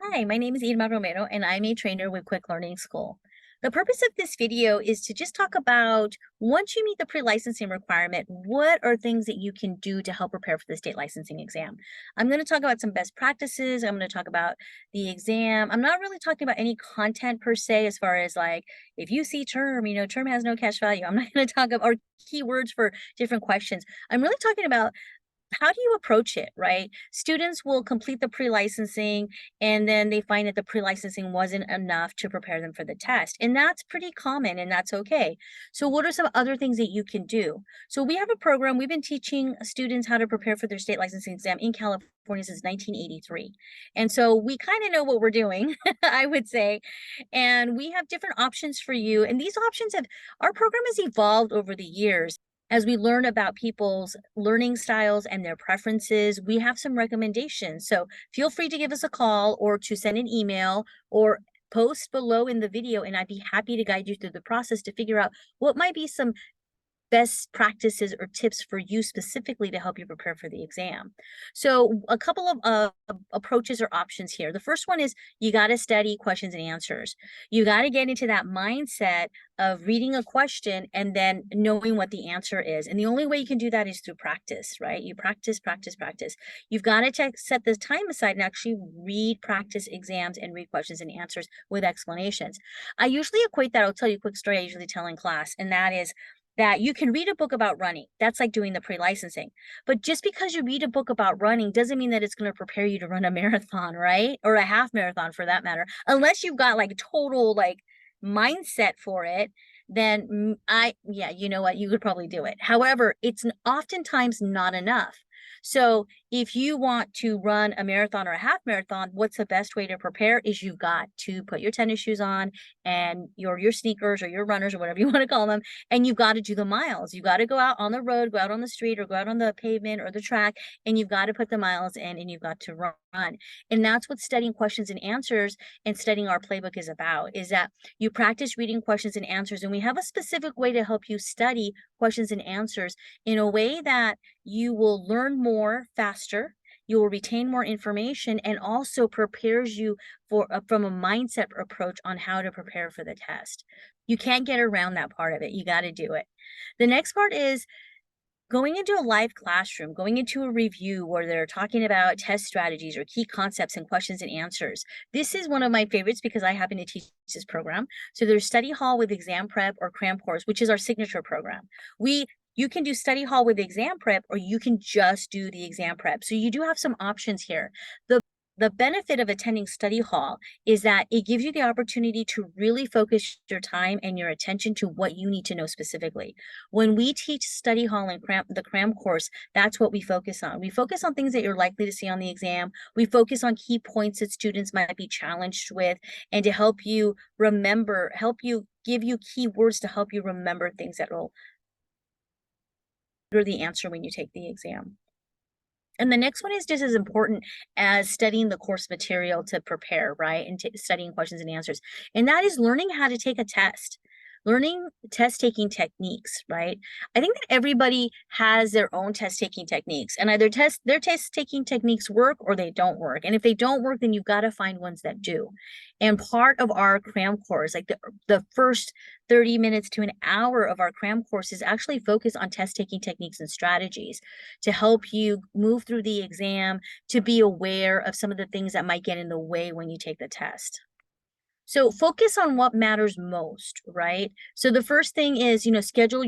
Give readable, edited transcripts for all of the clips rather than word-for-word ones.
Hi, my name is Irma Romero, and I'm a trainer with Quick Learning School. The purpose of this video is to just talk about once you meet the pre-licensing requirement, what are things that you can do to help prepare for the state licensing exam? I'm going to talk about some best practices. I'm going to talk about the exam. I'm not really talking about any content per se, as far as like if you see term, term has no cash value. I'm not going to talk about or keywords for different questions. I'm really talking about how do you approach it, right? Students will complete the pre-licensing and then they find that the pre-licensing wasn't enough to prepare them for the test. And that's pretty common and that's okay. So what are some other things that you can do? So we have a program, we've been teaching students how to prepare for their state licensing exam in California since 1983. And so we kind of know what we're doing, I would say. And we have different options for you. And these options our program has evolved over the years. As we learn about people's learning styles and their preferences, we have some recommendations. So feel free to give us a call or to send an email or post below in the video, and I'd be happy to guide you through the process to figure out what might be some best practices or tips for you specifically to help you prepare for the exam. So a couple of approaches or options here. The first one is you got to study questions and answers. You got to get into that mindset of reading a question and then knowing what the answer is. And the only way you can do that is through practice, right? You practice, practice, practice. You've got to set the time aside and actually read practice exams and read questions and answers with explanations. I usually equate that. I'll tell you a quick story I usually tell in class, and that is that you can read a book about running. That's like doing the pre-licensing. But just because you read a book about running doesn't mean that it's going to prepare you to run a marathon, right? Or a half marathon for that matter. Unless you've got like total like mindset for it, then yeah, you know what? You could probably do it. However, it's oftentimes not enough. So if you want to run a marathon or a half marathon, what's the best way to prepare is you've got to put your tennis shoes on and your sneakers or your runners or whatever you want to call them, and you've got to do the miles. You got to go out on the road, go out on the street, or go out on the pavement or the track, and you've got to put the miles in and you've got to run. And that's what studying questions and answers and studying our playbook is about, is that you practice reading questions and answers, and we have a specific way to help you study questions and answers in a way that you will learn more faster, you will retain more information, and also prepares you for from a mindset approach on how to prepare for the test. You can't get around that part of it. You got to do it. The next part is going into a live classroom, going into a review where they're talking about test strategies or key concepts and questions and answers. This is one of my favorites because I happen to teach this program. So there's study hall with exam prep or cram course, which is our signature program. You can do study hall with exam prep, or you can just do the exam prep. So you do have some options here. The benefit of attending study hall is that it gives you the opportunity to really focus your time and your attention to what you need to know specifically. When we teach study hall and the cram course, that's what we focus on. We focus on things that you're likely to see on the exam. We focus on key points that students might be challenged with, and to help you remember, give you key words to help you remember things that will the answer when you take the exam. And the next one is just as important as studying the course material to prepare, right? And studying questions and answers. And that is learning how to take a test, learning test taking techniques, right? I think that everybody has their own test taking techniques, and either their test taking techniques work or they don't work. And if they don't work, then you've got to find ones that do. And part of our cram course, like the first 30 minutes to an hour of our cram course, is actually focused on test taking techniques and strategies to help you move through the exam, to be aware of some of the things that might get in the way when you take the test. So focus on what matters most, right? So the first thing is, schedule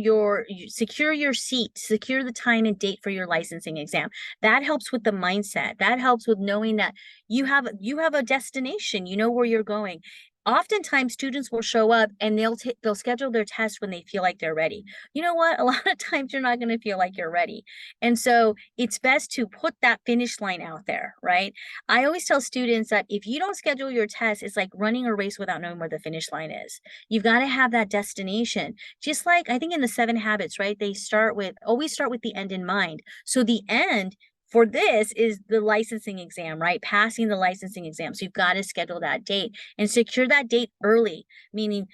secure your seat, secure the time and date for your licensing exam. That helps with the mindset. That helps with knowing that you have a destination, you know where you're going. Oftentimes students will show up and they'll schedule their test when they feel like they're ready. You know what? A lot of times you're not going to feel like you're ready. And so it's best to put that finish line out there, right? I always tell students that if you don't schedule your test, it's like running a race without knowing where the finish line is. You've got to have that destination. Just like I think in the 7 habits, right? They always start with the end in mind. So the end for this is the licensing exam, right? Passing the licensing exam. So you've got to schedule that date and secure that date early, meaning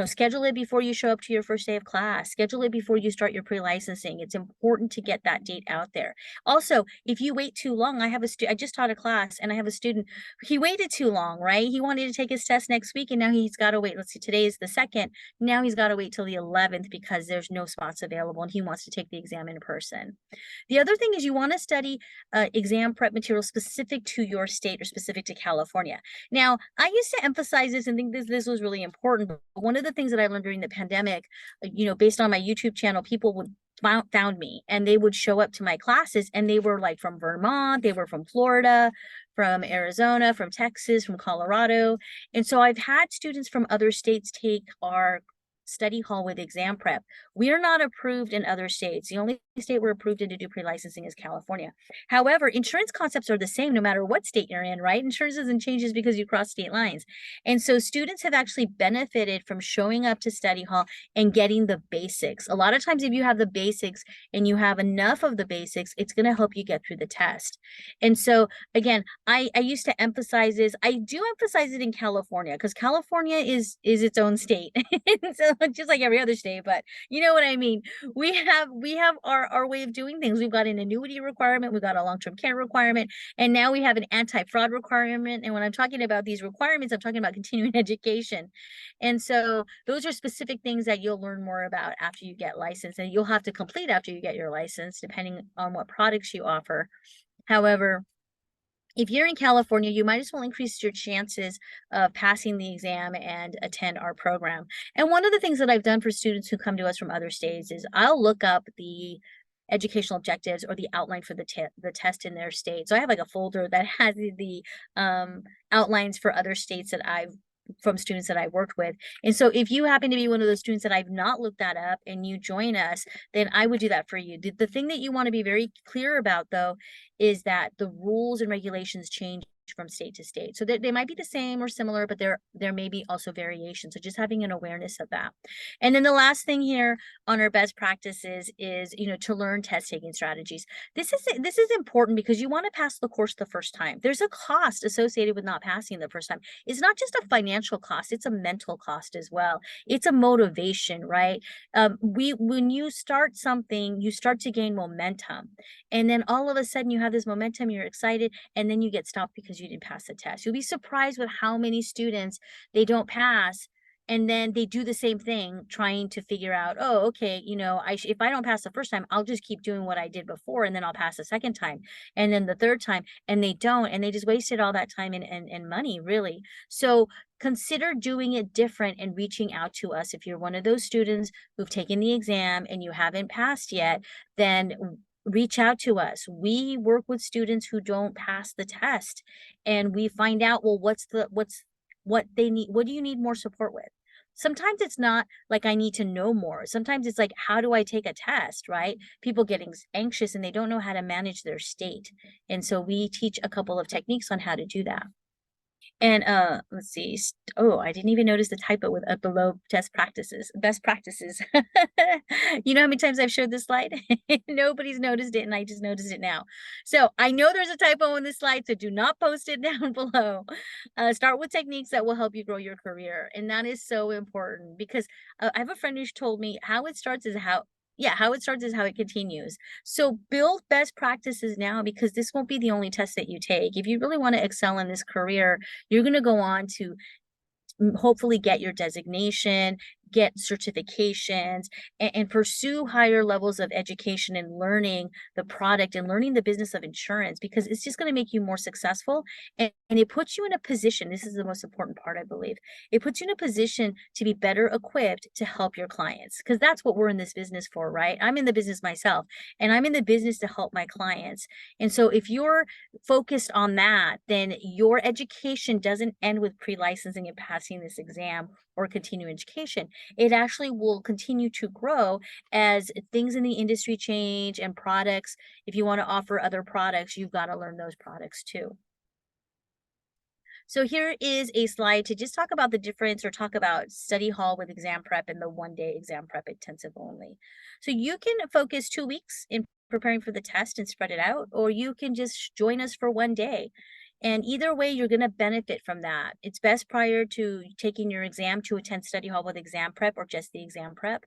schedule it before you show up to your first day of class. Schedule it before you start your pre-licensing. It's important to get that date out there. Also, if you wait too long, I just taught a class and I have a student, he waited too long, right? He wanted to take his test next week and now he's got to wait. Let's see, today is the 2nd. Now he's got to wait till the 11th because there's no spots available and he wants to take the exam in person. The other thing is you want to study exam prep material specific to your state or specific to California. Now, I used to emphasize this and think this was really important. But one of the things that I learned during the pandemic, based on my YouTube channel, people would found me and they would show up to my classes and they were like from Vermont, they were from Florida, from Arizona, from Texas, from Colorado. And so I've had students from other states take our study hall with exam prep. We are not approved in other states. The only state we're approved in to do pre-licensing is California. However, insurance concepts are the same no matter what state you're in, right? Insurance doesn't change just because you cross state lines. And so students have actually benefited from showing up to study hall and getting the basics. A lot of times if you have the basics and you have enough of the basics, it's going to help you get through the test. And so again, I used to emphasize this. I do emphasize it in California because California is its own state. So just like every other state, but you know what I mean? We have our way of doing things. We've got an annuity requirement, we've got a long-term care requirement, and now we have an anti-fraud requirement. And when I'm talking about these requirements, I'm talking about continuing education. And so those are specific things that you'll learn more about after you get licensed, and you'll have to complete after you get your license, depending on what products you offer. However, if you're in California, you might as well increase your chances of passing the exam and attend our program. And one of the things that I've done for students who come to us from other states is I'll look up the educational objectives or the outline for the test in their state. So I have like a folder that has the outlines for other states from students that I worked with. And so if you happen to be one of those students that I've not looked that up and you join us, then I would do that for you. The thing that you want to be very clear about though, is that the rules and regulations change from state to state. So they might be the same or similar, but there may be also variations. So just having an awareness of that. And then the last thing here on our best practices is, to learn test taking strategies. This is important because you want to pass the course the first time. There's a cost associated with not passing the first time. It's not just a financial cost, it's a mental cost as well. It's a motivation, right? When you start something, you start to gain momentum. And then all of a sudden you have this momentum, you're excited, and then you get stopped because you didn't pass the test. You'll be surprised with how many students they don't pass and then they do the same thing trying to figure out, oh, okay, if I don't pass the first time, I'll just keep doing what I did before and then I'll pass the second time and then the third time, and they don't, and they just wasted all that time and money, really. So consider doing it different and reaching out to us. If you're one of those students who've taken the exam and you haven't passed yet, then reach out to us. We work with students who don't pass the test and we find out, well, what they need. What do you need more support with? Sometimes it's not like I need to know more. Sometimes it's like, how do I take a test, right? People getting anxious and they don't know how to manage their state. And so we teach a couple of techniques on how to do that. And let's see. Oh, I didn't even notice the typo with below best practices. You know how many times I've showed this slide? Nobody's noticed it, and I just noticed it now. So I know there's a typo on this slide, so do not post it down below. Start with techniques that will help you grow your career, and that is so important because I have a friend who told me how it starts is how it continues. So build best practices now because this won't be the only test that you take. If you really want to excel in this career, you're going to go on to hopefully get your designation, get certifications, and pursue higher levels of education and learning the product and learning the business of insurance because it's just going to make you more successful. And it puts you in a position. This is the most important part, I believe. It puts you in a position to be better equipped to help your clients because that's what we're in this business for, right? I'm in the business myself and I'm in the business to help my clients. And so if you're focused on that, then your education doesn't end with pre-licensing and passing this exam or continuing education. It actually will continue to grow as things in the industry change and products. If you want to offer other products, you've got to learn those products too. So here is a slide to just talk about the difference or talk about study hall with exam prep and the one-day exam prep intensive only. So you can focus 2 weeks in preparing for the test and spread it out, or you can just join us for one day. And either way, you're going to benefit from that. It's best prior to taking your exam to attend study hall with exam prep or just the exam prep.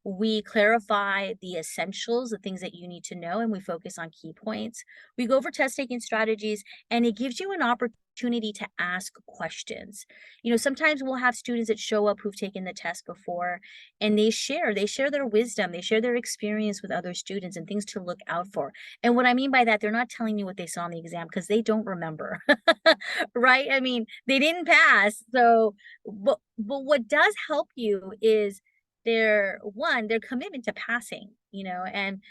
We clarify the essentials, the things that you need to know, and we focus on key points. We go over test taking strategies, and it gives you an opportunity to ask questions. Sometimes we'll have students that show up who've taken the test before, and they share their wisdom, they share their experience with other students and things to look out for. And what I mean by that, they're not telling you what they saw in the exam because they don't remember, right? I mean, they didn't pass. So, but what does help you is their commitment to passing, and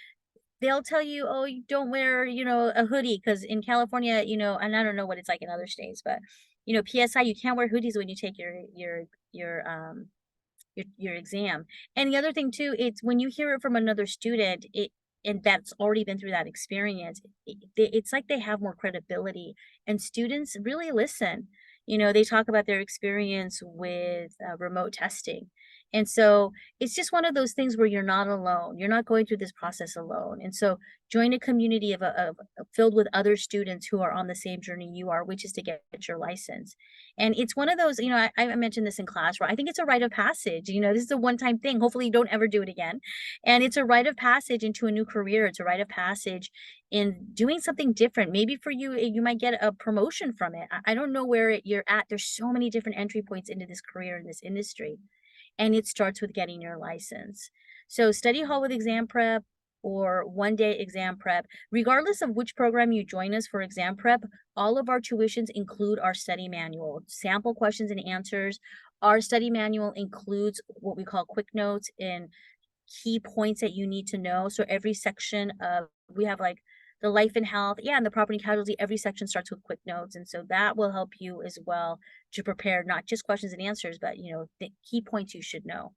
they'll tell you, oh, you don't wear, a hoodie because in California, and I don't know what it's like in other states, but PSI, you can't wear hoodies when you take your exam. And the other thing too, it's when you hear it from another student, and that's already been through that experience, it's like they have more credibility, and students really listen. They talk about their experience with remote testing. And so it's just one of those things where you're not alone. You're not going through this process alone. And so join a community of filled with other students who are on the same journey you are, which is to get your license. And it's one of those, I mentioned this in class, where I think it's a rite of passage. This is a one-time thing. Hopefully you don't ever do it again. And it's a rite of passage into a new career. It's a rite of passage in doing something different. Maybe for you, you might get a promotion from it. I don't know where you're at. There's so many different entry points into this career, in this industry. And it starts with getting your license. So study hall with exam prep or 1-day exam prep, regardless of which program you join us for exam prep, all of our tuitions include our study manual, sample questions and answers. Our study manual includes what we call quick notes and key points that you need to know. So every section we have like the life and health, and the property and casualty, every section starts with quick notes. And so that will help you as well to prepare not just questions and answers, but the key points you should know.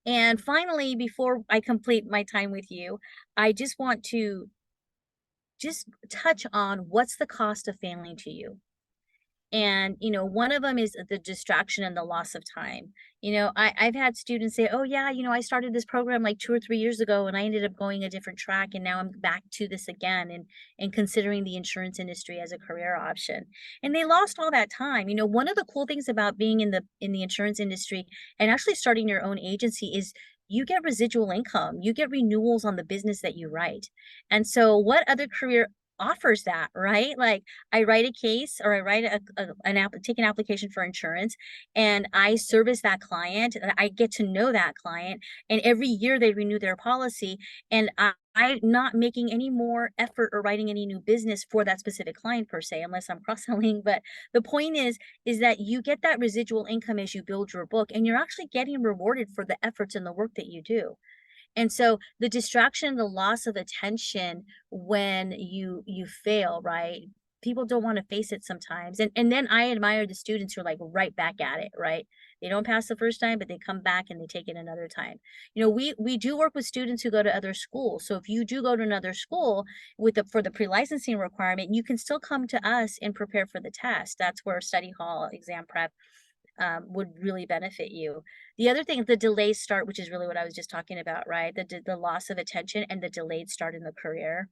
And finally, before I complete my time with you, I just want to just touch on what's the cost of failing to you. And, one of them is the distraction and the loss of time. I've had students say, oh, yeah, I started this program like 2 or 3 years ago and I ended up going a different track. And now I'm back to this again and considering the insurance industry as a career option. And they lost all that time. One of the cool things about being in the insurance industry and actually starting your own agency is you get residual income, you get renewals on the business that you write. And so, what other career offers that, right? Like I write a case or I write take an application for insurance and I service that client. I get to know that client, and every year they renew their policy, and I'm not making any more effort or writing any new business for that specific client per se, unless I'm cross-selling. But the point is that you get that residual income as you build your book, and you're actually getting rewarded for the efforts and the work that you do. And so the distraction, the loss of attention when you fail, right? People don't want to face it sometimes. And then I admire the students who are like right back at it, right? They don't pass the first time, but they come back and they take it another time. We do work with students who go to other schools. So if you do go to another school for the pre-licensing requirement, you can still come to us and prepare for the test. That's where study hall, exam prep, would really benefit you. The other thing, the delayed start, which is really what I was just talking about, right? The loss of attention and the delayed start in the career.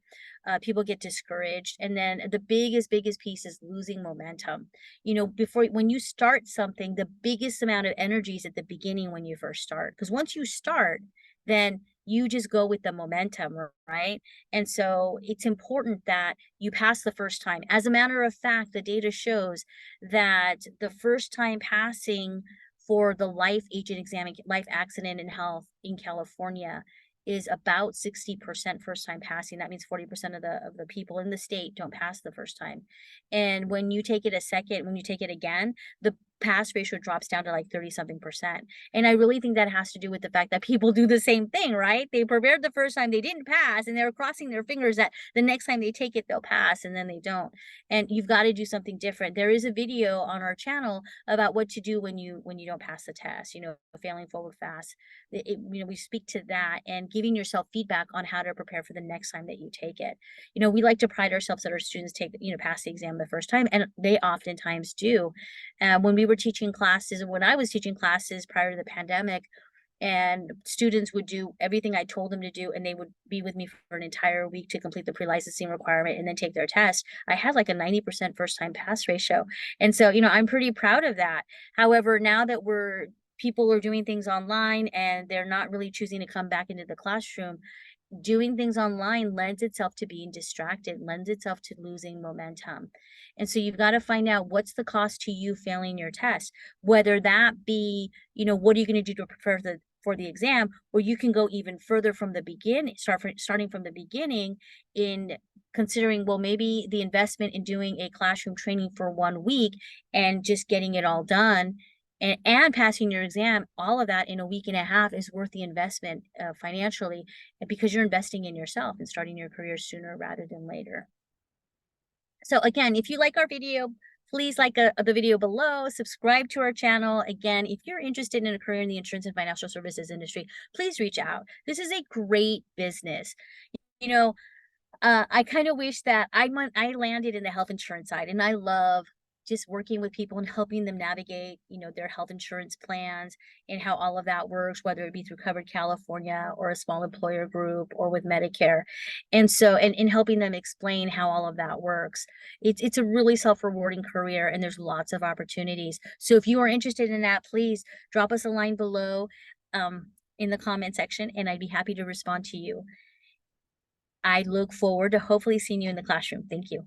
People get discouraged. And then the biggest piece is losing momentum. When you start something, the biggest amount of energy is at the beginning when you first start. Because once you start, then you just go with the momentum, right? And so it's important that you pass the first time. As a matter of fact, the data shows that the first time passing for the life agent exam, life accident and health in California is about 60% first time passing. That means 40% of the people in the state don't pass the first time. And when you take it again, the pass ratio drops down to like 30 something percent. And I really think that has to do with the fact that people do the same thing, right? They prepared the first time, they didn't pass, and they're crossing their fingers that the next time they take it, they'll pass, and then they don't. And you've got to do something different. There is a video on our channel about what to do when you don't pass the test, failing forward fast. We speak to that and giving yourself feedback on how to prepare for the next time that you take it. We like to pride ourselves that our students pass the exam the first time, and they oftentimes do. When we were teaching classes, and when I was teaching classes prior to the pandemic, and students would do everything I told them to do, and they would be with me for an entire week to complete the pre-licensing requirement and then take their test. I had like a 90% first time pass ratio. And so, I'm pretty proud of that. However, now that people are doing things online and they're not really choosing to come back into the classroom, doing things online lends itself to being distracted, lends itself to losing momentum. And so you've got to find out what's the cost to you failing your test, whether that be, what are you going to do to prepare for the exam, or you can go even further from the beginning, starting from the beginning in considering, well, maybe the investment in doing a classroom training for 1 week and just getting it all done and passing your exam, all of that in a week and a half is worth the investment financially, because you're investing in yourself and starting your career sooner rather than later. So again, if you like our video, please like the video below, subscribe to our channel. Again, if you're interested in a career in the insurance and financial services industry, please reach out. This is a great business. I kind of wish that I landed in the health insurance side, and I love just working with people and helping them navigate, their health insurance plans and how all of that works, whether it be through Covered California or a small employer group or with Medicare. And so, and in helping them explain how all of that works, it's a really self-rewarding career, and there's lots of opportunities. So if you are interested in that, please drop us a line below in the comment section, and I'd be happy to respond to you. I look forward to hopefully seeing you in the classroom. Thank you.